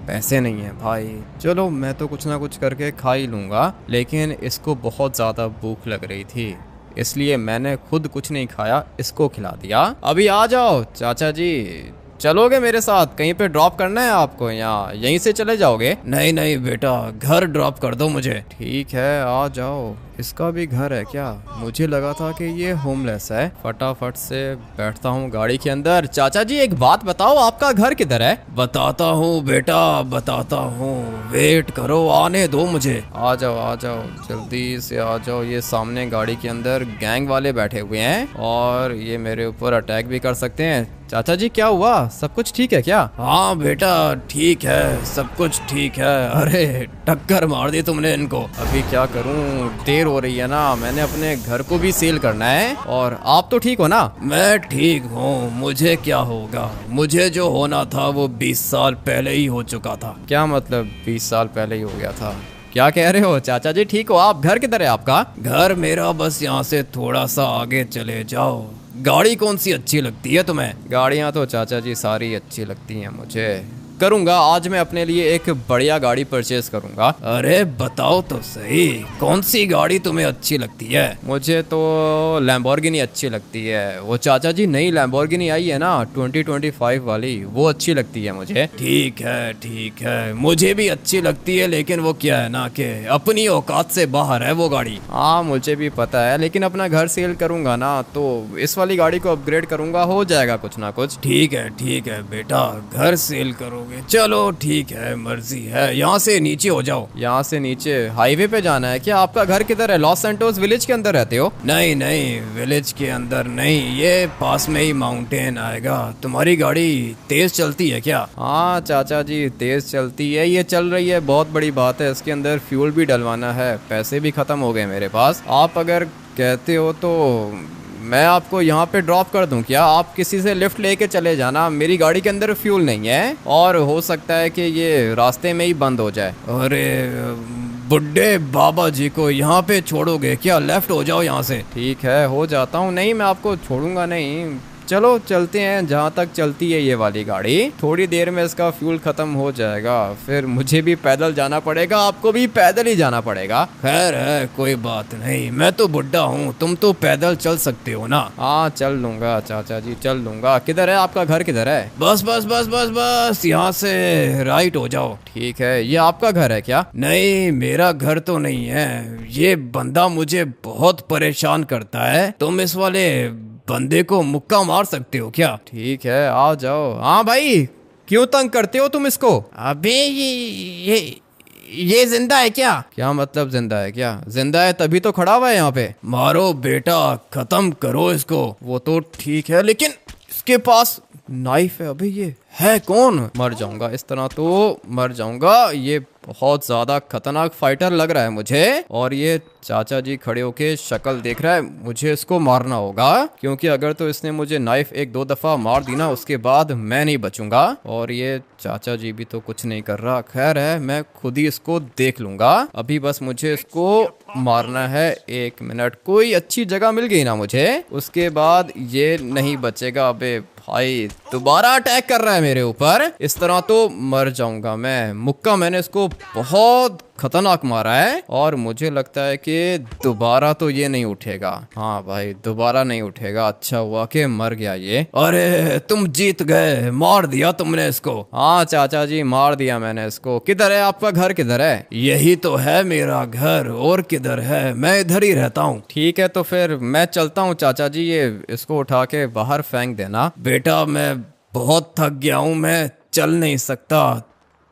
पैसे नहीं है भाई। चलो मैं तो कुछ ना कुछ करके खा ही लूँगा, लेकिन इसको बहुत ज़्यादा भूख लग रही थी इसलिए मैंने खुद कुछ नहीं खाया, इसको खिला दिया। अभी आ जाओ चाचा जी, चलोगे मेरे साथ? कहीं पे ड्रॉप करना है आपको या यहीं से चले जाओगे? नहीं नहीं बेटा, घर ड्रॉप कर दो मुझे। ठीक है आ जाओ। इसका भी घर है क्या? मुझे लगा था कि ये होमलेस है। फटाफट से बैठता हूँ गाड़ी के अंदर। चाचा जी एक बात बताओ, आपका घर किधर है? बताता हूँ बेटा, बताता हूँ, वेट करो, आने दो मुझे। आ जाओ जल्दी से आ जाओ। ये सामने गाड़ी के अंदर गैंग वाले बैठे हुए हैं और ये मेरे ऊपर अटैक भी कर सकते हैं। चाचा जी क्या हुआ, सब कुछ ठीक है क्या? हाँ बेटा ठीक है, सब कुछ ठीक है। अरे टक्कर मार दी तुमने इनको। अभी क्या करूं, देर हो रही है ना, मैंने अपने घर को भी सेल करना है। और आप तो ठीक हो ना? मैं ठीक हूँ, मुझे क्या होगा, मुझे जो होना था वो 20 साल पहले ही हो चुका था। क्या मतलब 20 साल पहले ही हो गया था? क्या कह रहे हो चाचा जी, ठीक हो आप? घर किधर है आपका? घर मेरा बस यहाँ से थोड़ा सा आगे चले जाओ। गाड़ी कौन सी अच्छी लगती है तुम्हें? गाड़ियाँ तो चाचा जी सारी अच्छी लगती हैं मुझे। करूँगा आज मैं अपने लिए एक बढ़िया गाड़ी परचेज करूँगा। अरे बताओ तो सही, कौन सी गाड़ी तुम्हें अच्छी लगती है? मुझे तो लैम्बोर्गिनी अच्छी लगती है। वो चाचा जी नई लैम्बोर्गिनी आई है ना 2025 वाली, वो अच्छी लगती है मुझे। ठीक है, मुझे भी अच्छी लगती है, लेकिन वो क्या है ना कि अपनी औकात से बाहर है वो गाड़ी। हाँ मुझे भी पता है, लेकिन अपना घर सेल करूँगा ना तो इस वाली गाड़ी को अपग्रेड करूँगा, हो जाएगा कुछ ना कुछ। ठीक है बेटा, घर सेल करो। चलो ठीक है, मर्जी है। यहाँ से नीचे हो जाओ। यहाँ से नीचे हाईवे पे जाना है क्या? आपका घर किधर है? लॉस सैंटोस विलेज के अंदर रहते हो? नहीं विलेज के अंदर नहीं, ये पास में ही माउंटेन आएगा। तुम्हारी गाड़ी तेज चलती है क्या? हाँ चाचा जी तेज चलती है, ये चल रही है, बहुत बड़ी बात है। इसके अंदर फ्यूल भी डलवाना है, पैसे भी खत्म हो गए मेरे पास। आप अगर कहते हो तो मैं आपको यहाँ पे ड्रॉप कर दूँ क्या? आप किसी से लिफ्ट लेके चले जाना, मेरी गाड़ी के अंदर फ्यूल नहीं है और हो सकता है कि ये रास्ते में ही बंद हो जाए। अरे बुड्ढे बाबा जी को यहाँ पे छोड़ोगे क्या? लेफ्ट हो जाओ यहाँ से। ठीक है हो जाता हूँ। नहीं मैं आपको छोड़ूंगा नहीं, चलो चलते हैं जहाँ तक चलती है ये वाली गाड़ी। थोड़ी देर में इसका फ्यूल खत्म हो जाएगा, फिर मुझे भी पैदल जाना पड़ेगा, आपको भी पैदल ही जाना पड़ेगा। खैर है, कोई बात नहीं, मैं तो बुड्ढा हूँ, तुम तो पैदल चल सकते हो ना। हाँ चल लूंगा चाचा जी, चल लूंगा। किधर है आपका घर, किधर है? बस यहाँ से राइट हो जाओ। ठीक है, ये आपका घर है क्या? नहीं मेरा घर तो नहीं है, ये बंदा मुझे बहुत परेशान करता है, तुम इस वाले बंदे को मुक्का मार सकते हो क्या? ठीक है आ जाओ। हाँ भाई क्यों तंग करते हो तुम इसको? अबे ये जिंदा है क्या? क्या मतलब जिंदा है क्या? जिंदा है तभी तो खड़ा हुआ है यहाँ पे। मारो बेटा, खत्म करो इसको। वो तो ठीक है लेकिन इसके पास नाइफ है। अबे ये है कौन? मर जाऊंगा, इस तरह तो मर जाऊंगा। ये बहुत ज्यादा खतरनाक फाइटर लग रहा है मुझे। और ये चाचा जी खड़े होके शक्ल देख रहा है, मुझे इसको मारना होगा, क्योंकि अगर तो इसने मुझे नाइफ 1-2 दफा मार दी ना उसके बाद मैं नहीं बचूंगा। और ये चाचा जी भी तो कुछ नहीं कर रहा। खैर है, मैं खुद ही इसको देख लूंगा। अभी बस मुझे इसको मारना है। 1 मिनट, कोई अच्छी जगह मिल गई ना मुझे, उसके बाद ये नहीं बचेगा। अबे भाई दोबारा अटैक कर रहा है मेरे ऊपर, इस तरह तो मर जाऊंगा मैं। मुक्का मैंने इसको बहुत खतरनाक मारा है और मुझे लगता है कि दोबारा तो ये नहीं उठेगा। हाँ भाई दोबारा नहीं उठेगा। अच्छा हुआ कि मर गया ये। अरे तुम जीत गए, मार दिया तुमने इसको। हाँ चाचा जी मार दिया मैंने इसको। किधर है आपका घर, किधर है? यही तो है मेरा घर, और किधर है, मैं इधर ही रहता हूँ। ठीक है तो फिर मैं चलता हूँ चाचा जी, ये इसको उठा के बाहर फेंक देना। बेटा मैं बहुत थक गया हूँ, मैं चल नहीं सकता,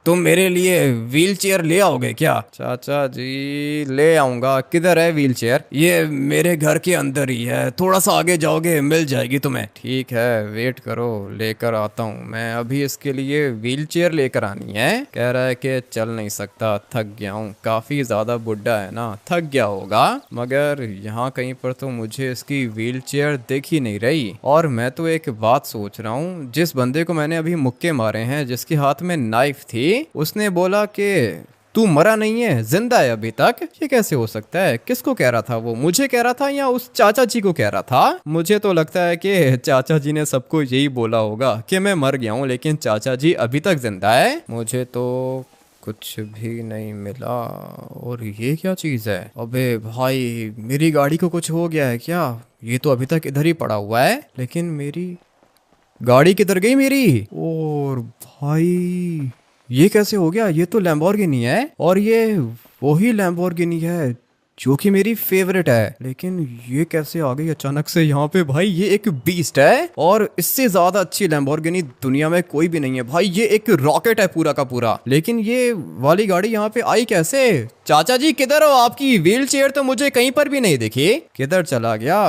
तुम मेरे लिए व्हील चेयर ले आओगे क्या? चाचा जी ले आऊंगा। किधर है व्हील चेयर? ये मेरे घर के अंदर ही है, थोड़ा सा आगे जाओगे मिल जाएगी तुम्हें। ठीक है, वेट करो, लेकर आता हूँ मैं। अभी इसके लिए व्हील चेयर लेकर आनी है। कह रहा है कि चल नहीं सकता, थक गया हूँ। काफी ज्यादा बुढ़ा है ना, थक गया होगा। मगर यहाँ कहीं पर तो मुझे इसकी व्हील चेयर दिख ही नहीं रही। और मैं तो एक बात सोच रहा हूँ, जिस बंदे को मैंने अभी मुक्के मारे हैं, जिसके हाथ में नाइफ थी, उसने बोला कि तू मरा नहीं है, जिंदा है अभी तक। ये कैसे हो सकता है? किसको कह रहा था वो? मुझे कह रहा था या उस चाचा जी को कह रहा था? मुझे तो लगता है कि चाचा जी ने सबको यही बोला होगा कि मैं मर गया हूँ, लेकिन चाचा जी अभी तक जिंदा है। मुझे तो कुछ भी नहीं मिला। और ये क्या चीज़ है? अबे भाई, मेरी गाड़ी को कुछ हो गया है क्या? ये तो अभी तक इधर ही पड़ा हुआ है, लेकिन मेरी गाड़ी किधर गई मेरी? और भाई ये कैसे हो गया? ये तो लैम्बोर्गिनी है, और ये वही लैम्बोर्गिनी है जो कि मेरी फेवरेट है। लेकिन ये कैसे आ गई अचानक से यहाँ पे? भाई ये एक बीस्ट है, और इससे ज्यादा अच्छी लैम्बोर्गिनी दुनिया में कोई भी नहीं है भाई। ये एक रॉकेट है पूरा का पूरा। लेकिन ये वाली गाड़ी यहाँ पे आई कैसे? चाचा जी किधर हो? आपकी व्हील चेयर तो मुझे कहीं पर भी नहीं दिखी। किधर चला गया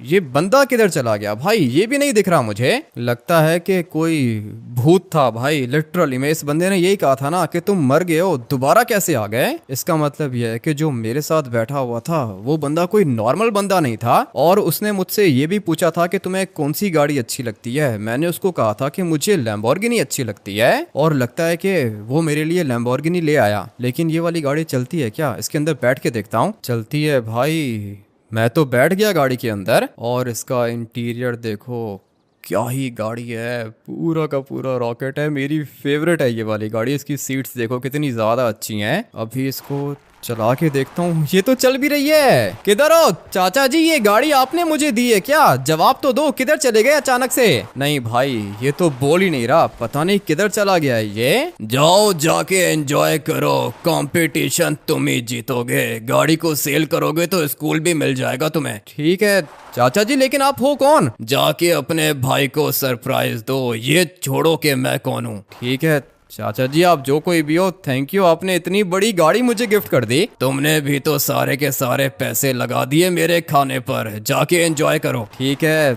ये बंदा? किधर चला गया भाई? ये भी नहीं दिख रहा मुझे। लगता है कि कोई भूत था भाई, लिटरली में। इस बंदे ने यही कहा था ना कि तुम मर गए हो, दोबारा कैसे आ गए? इसका मतलब यह है कि जो मेरे साथ बैठा हुआ था वो बंदा कोई नॉर्मल बंदा नहीं था, और उसने मुझसे ये भी पूछा था कि तुम्हें कौन सी गाड़ी अच्छी लगती है। मैंने उसको कहा था कि मुझे लैम्बोर्गिनी अच्छी लगती है, और लगता है कि वो मेरे लिए लैम्बोर्गिनी ले आया। लेकिन ये वाली गाड़ी चलती है क्या? इसके अंदर बैठ के देखता हूँ। चलती है भाई। मैं तो बैठ गया गाड़ी के अंदर, और इसका इंटीरियर देखो, क्या ही गाड़ी है, पूरा का पूरा रॉकेट है। मेरी फेवरेट है ये वाली गाड़ी। इसकी सीट्स देखो कितनी ज्यादा अच्छी हैं। अभी इसको चला के देखता हूँ। ये तो चल भी रही है। किधर हो चाचा जी? ये गाड़ी आपने मुझे दी है क्या? जवाब तो दो, किधर चले गए अचानक से? नहीं भाई, ये तो बोल ही नहीं रहा, पता नहीं किधर चला गया है ये। जाओ जाके एंजॉय करो, कंपटीशन तुम ही जीतोगे। गाड़ी को सेल करोगे तो स्कूल भी मिल जाएगा तुम्हें। ठीक है चाचा जी, लेकिन आप हो कौन? जाके अपने भाई को सरप्राइज दो, ये छोड़ो कि मैं कौन हूँ। ठीक है चाचा जी, आप जो कोई भी हो, थैंक यू। आपने इतनी बड़ी गाड़ी मुझे गिफ्ट कर दी। तुमने भी तो सारे के सारे पैसे लगा दिए मेरे खाने पर, जाके एंजॉय करो। ठीक है,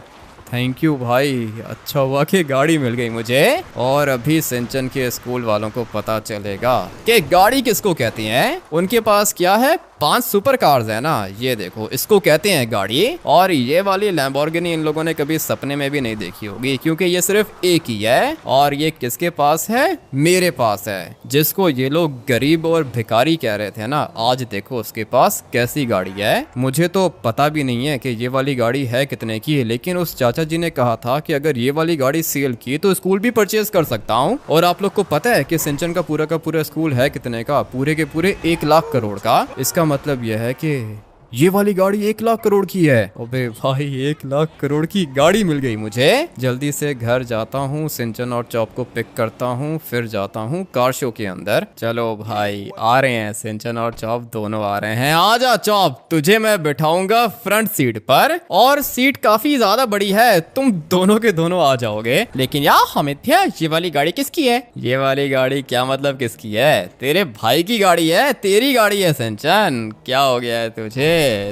थैंक यू भाई। अच्छा हुआ कि गाड़ी मिल गई मुझे। और अभी सिंचन के स्कूल वालों को पता चलेगा कि गाड़ी किसको कहती हैं। उनके पास क्या है? 5 सुपर कार्स है ना, ये देखो, इसको कहते हैं गाड़ी। और ये वाली लैम्बोर्गिनी इन लोगों ने कभी सपने में भी नहीं देखी होगी, क्योंकि ये सिर्फ एक ही है। और ये किसके पास है? मेरे पास है, जिसको ये लोग गरीब और भिखारी कह रहे थे ना, आज देखो उसके पास कैसी गाड़ी है। मुझे तो पता भी नहीं है कि ये वाली गाड़ी है कितने की, लेकिन उस चाचा जी ने कहा था कि अगर ये वाली गाड़ी सेल की तो स्कूल भी परचेज कर सकता हूँ। और आप लोग को पता है कि सिंचन का पूरा स्कूल है कितने का? पूरे के पूरे 1 लाख करोड़ का। इसका मतलब यह है कि ये वाली गाड़ी 1 लाख करोड़ की है। अबे भाई, 1 लाख करोड़ की गाड़ी मिल गई मुझे। जल्दी से घर जाता हूँ, सिंचन और चॉप को पिक करता हूँ, फिर जाता हूँ कार शो के अंदर। चलो भाई, आ रहे हैं, सिंचन और चॉप दोनों आ रहे हैं। आजा चॉप, तुझे मैं बिठाऊंगा फ्रंट सीट पर, और सीट काफी ज्यादा बड़ी है, तुम दोनों के दोनों आ जाओगे। लेकिन यार हामिद भैया, ये वाली गाड़ी किसकी है? ये वाली गाड़ी क्या मतलब किसकी है? तेरे भाई की गाड़ी है, तेरी गाड़ी है सिंचन। क्या हो गया है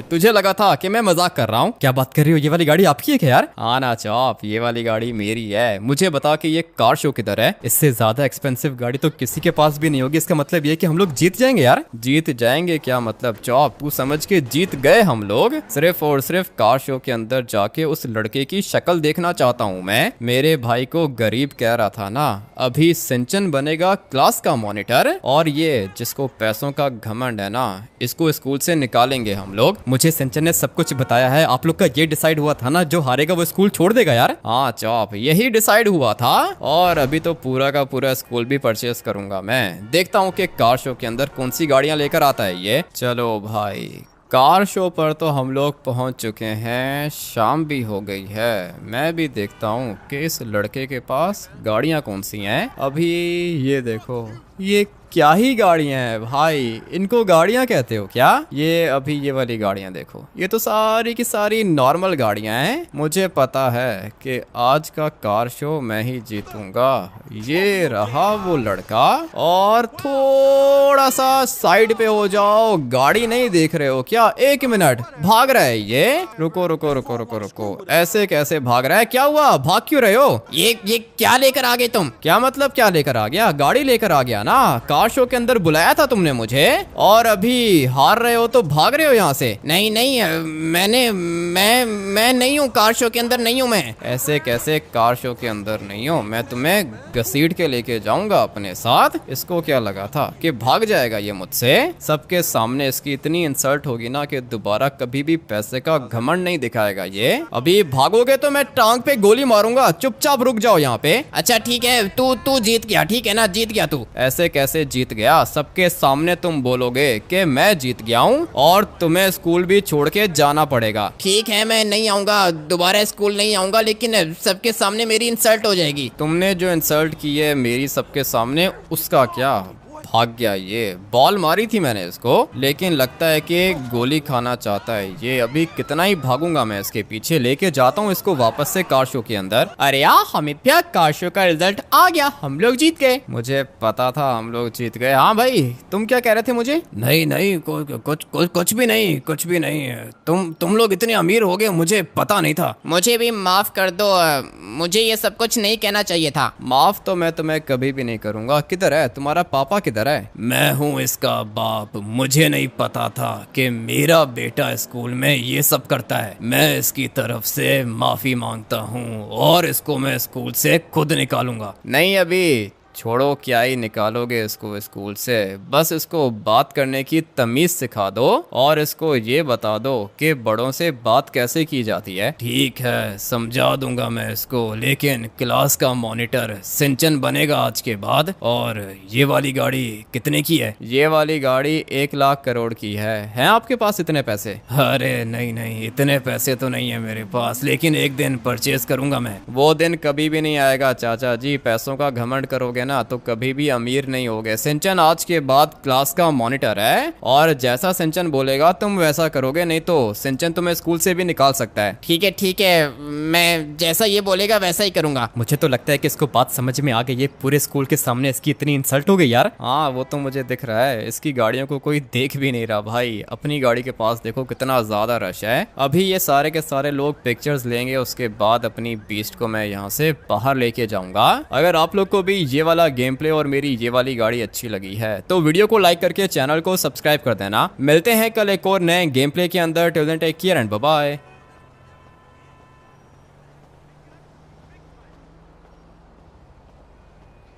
तुझे लगा था कि मैं मजाक कर रहा हूँ? क्या बात कर रही हो? ये वाली गाड़ी आपकी है क्या यार? हाँ ना चॉप, ये वाली गाड़ी मेरी है। मुझे बता कि ये कार शो किधर है? इससे ज्यादा एक्सपेंसिव गाड़ी तो किसी के पास भी नहीं होगी। इसका मतलब ये कि हम लोग जीत जाएंगे यार। जीत जाएंगे क्या मतलब चॉप? तू समझ के जीत गए हम लोग। सिर्फ और सिर्फ कार शो के अंदर जाके उस लड़के की शक्ल देखना चाहता हूँ मैं। मेरे भाई को गरीब कह रहा था ना, अभी सिंचन बनेगा क्लास का मॉनिटर, और ये जिसको पैसों का घमंड है ना, इसको स्कूल से निकालेंगे हम लोग। मुझे सिंचन ने सब कुछ बताया है। आप लोग का ये डिसाइड हुआ था ना, जो हारेगा वो स्कूल छोड़ देगा यार। हाँ चॉप, यही डिसाइड हुआ था। और अभी तो पूरा का पूरा स्कूल भी परचेस करूंगा मैं। देखता हूँ कि कार शो के अंदर कौन सी गाड़ियां लेकर आता है ये। चलो भाई, कार शो पर तो हम लोग पहुंच चुके हैं, शाम भी हो गई है। मैं भी देखता हूँ कि इस लड़के के पास गाड़ियाँ कौन सी हैं। अभी ये देखो, ये क्या ही गाड़ियां हैं भाई, इनको गाड़ियां कहते हो क्या? ये अभी ये वाली गाड़ियां देखो, ये तो सारी की सारी नॉर्मल गाड़ियां हैं। मुझे पता है कि आज का कार शो मैं ही जीतूंगा। ये रहा वो लड़का, और थोड़ा सा साइड पे हो जाओ। गाड़ी नहीं देख रहे हो क्या? 1 मिनट, भाग रहा है ये। रुको रुको रुको रुको रुको, ऐसे कैसे भाग रहा है? क्या हुआ, भाग क्यों रहे हो? ये क्या लेकर आ गए तुम? क्या मतलब क्या लेकर आ गया? गाड़ी लेकर आ गया ना। कार शो के अंदर बुलाया था तुमने मुझे, और अभी हार रहे हो तो भाग रहे हो यहाँ से। नहीं नहीं, मैं नहीं हूँ, कार शो के अंदर नहीं हूँ मैं। ऐसे कैसे कार शो के अंदर नहीं हो? मैं तुम्हें घसीट के लेके जाऊंगा अपने साथ। इसको क्या लगा था कि भाग जाएगा ये मुझसे? सबके सामने इसकी इतनी इंसल्ट होगी ना कि दोबारा कभी भी पैसे का घमंड नहीं दिखाएगा ये। अभी भागोगे तो मैं टांग पे गोली मारूंगा। चुपचाप रुक जाओ यहाँ पे। अच्छा ठीक है, तू जीत गया, ठीक है ना, जीत गया तू। ऐसे कैसे जीत गया? सबके सामने तुम बोलोगे कि मैं जीत गया हूँ और तुम्हें स्कूल भी छोड़ के जाना पड़ेगा। ठीक है, मैं नहीं आऊंगा, दोबारा स्कूल नहीं आऊंगा, लेकिन सबके सामने मेरी इंसल्ट हो जाएगी। तुमने जो इंसल्ट की है मेरी सबके सामने, उसका क्या? भाग गया ये। बॉल मारी थी मैंने इसको, लेकिन लगता है कि गोली खाना चाहता है ये। अभी कितना ही भागूंगा मैं इसके पीछे। लेके जाता हूँ इसको वापस से कार शो के अंदर। अरे यार हामिद भैया, कार शो का रिजल्ट आ गया, हम लोग जीत गए। मुझे पता था हम लोग जीत गए। हाँ भाई, तुम क्या कह रहे थे मुझे? नहीं नहीं, कुछ भी नहीं, कुछ भी नहीं। तुम लोग इतने अमीर हो गए, मुझे पता नहीं था। मुझे भी माफ कर दो, मुझे ये सब कुछ नहीं कहना चाहिए था। माफ तो मैं तुम्हें कभी भी नहीं करूंगा। किधर है तुम्हारा पापा, किधर है? मैं हूँ इसका बाप। मुझे नहीं पता था कि मेरा बेटा स्कूल में ये सब करता है। मैं इसकी तरफ से माफी मांगता हूँ और इसको मैं स्कूल से खुद निकालूंगा। नहीं, अभी छोड़ो, क्या ही निकालोगे इसको स्कूल से। बस इसको बात करने की तमीज सिखा दो और इसको ये बता दो कि बड़ों से बात कैसे की जाती है। ठीक है, समझा दूंगा मैं इसको, लेकिन क्लास का मॉनिटर सिंचन बनेगा आज के बाद। और ये वाली गाड़ी कितने की है? ये वाली गाड़ी 1 लाख करोड़ की है। हैं आपके पास इतने पैसे? अरे नहीं नहीं, इतने पैसे तो नहीं है मेरे पास, लेकिन एक दिन परचेज करूंगा मैं। वो दिन कभी भी नहीं आएगा चाचा जी। पैसों का घमंड करोगे ना तो कभी भी अमीर नहीं होगे। सिंचन आज के बाद क्लास का मॉनिटर है, और जैसा सिंचन बोलेगा तुम वैसा करोगे, नहीं तो सिंचन तुम्हें स्कूल से भी निकाल सकता है। ठीक है, मैं जैसा ये बोलेगा वैसा ही करूंगा। मुझे तो लगता है कि इसको बात समझ में आ गई। ये पूरे स्कूल के सामने इसकी इतनी इंसल्ट हो गई यार। हाँ, वो तो मुझे दिख रहा है। इसकी गाड़ियों को कोई देख भी नहीं रहा भाई। अपनी गाड़ी के पास देखो कितना ज्यादा रश है। अभी ये सारे के सारे लोग पिक्चर्स लेंगे, उसके बाद अपनी बीस्ट को मैं यहाँ से बाहर लेके जाऊंगा। अगर आप लोग को भी ये वाला गेम प्ले और मेरी ये वाली गाड़ी अच्छी लगी है तो वीडियो को लाइक करके चैनल को सब्सक्राइब कर देना। मिलते हैं कल एक और नए गेम प्ले के अंदर। Till then take care and bye bye.